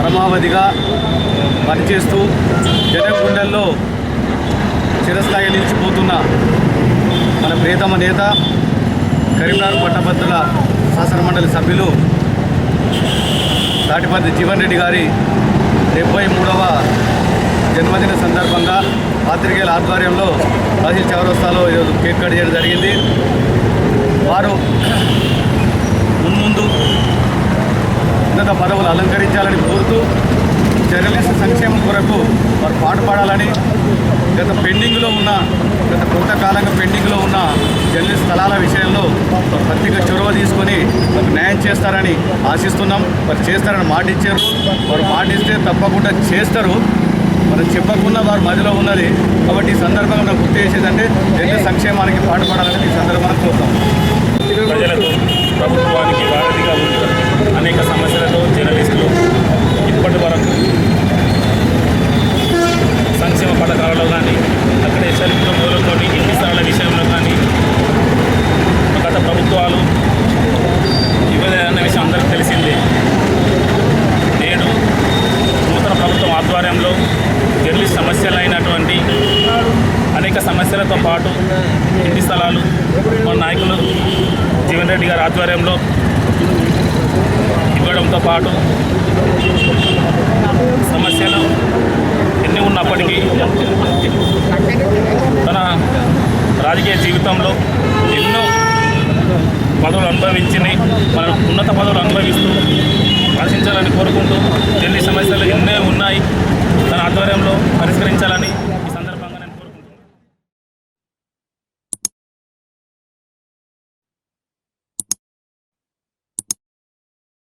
పరమావధిగా పనిచేస్తూ జనం గుండెల్లో చిరస్థాయి నిలిచిపోతున్న మన ప్రియతమ నేత కరీంనగర్ పట్టభద్రుల శాసనమండలి సభ్యులు తాటిపర్తి జీవన్ రెడ్డి గారి 73వ జన్మదిన సందర్భంగా పాత్రికేయుల ఆధ్వర్యంలో తహసీల్ చౌరస్తాలో ఈరోజు కేక్ కట్ చేయడం జరిగింది. వారు మున్ముందు ఉన్నత పదవులు అలంకరించాలని కోరుతూ జర్నలిస్టు సంక్షేమం కొరకు వారు పాటుపడాలని గత కొంతకాలంగా పెండింగ్లో ఉన్న జర్నలిస్ట్ స్థలాల విషయంలో ప్రత్యేక చొరవ తీసుకొని వారు న్యాయం చేస్తారని ఆశిస్తున్నాం. వారు చేస్తారని మాట ఇచ్చారు. వారు మాట ఇస్తే తప్పకుండా చేస్తారు. మనం చెప్పకుండా వారు మధ్యలో ఉన్నది. కాబట్టి ఈ సందర్భంగా మనం గుర్తు చేసేదంటే జర్నలిస్ట్ సంక్షేమానికి పాటుపడాలని ఈ సందర్భంగా కోరుతాం. ప్రజలకు ప్రభుత్వానికి వారధిగా ఉంటూ అనేక సమస్యలతో జర్నలిస్టులు ఇప్పటి వరకు సంక్షేమ పథకాలలో కానీ అక్కడే చరిత్ర మొదలుకొని ఇంటి స్థలాల విషయంలో కానీ గత ప్రభుత్వాలు ఇవ్వలేదన్న విషయం అందరికీ తెలిసిందే. నేడు నూతన ప్రభుత్వం ఆధ్వర్యంలో జర్నలిస్ట్ సమస్యలైనటువంటి అనేక సమస్యలతో పాటు ఇంటి స్థలాలు మన నాయకులు జీవన్ రెడ్డి గారి ఆధ్వర్యంలో ఇవ్వడంతో పాటు సమస్యలు ఎన్ని ఉన్నప్పటికీ తన రాజకీయ జీవితంలో ఎన్నో పదవులు అనుభవించి మన ఉన్నత పదవులు అనుభవిస్తూ ఆశించాలని కోరుకుంటూ ఢిల్లీ సమస్యలు ఎన్నో ఉన్నాయి తన ఆధ్వర్యంలో పరిష్కరించాలని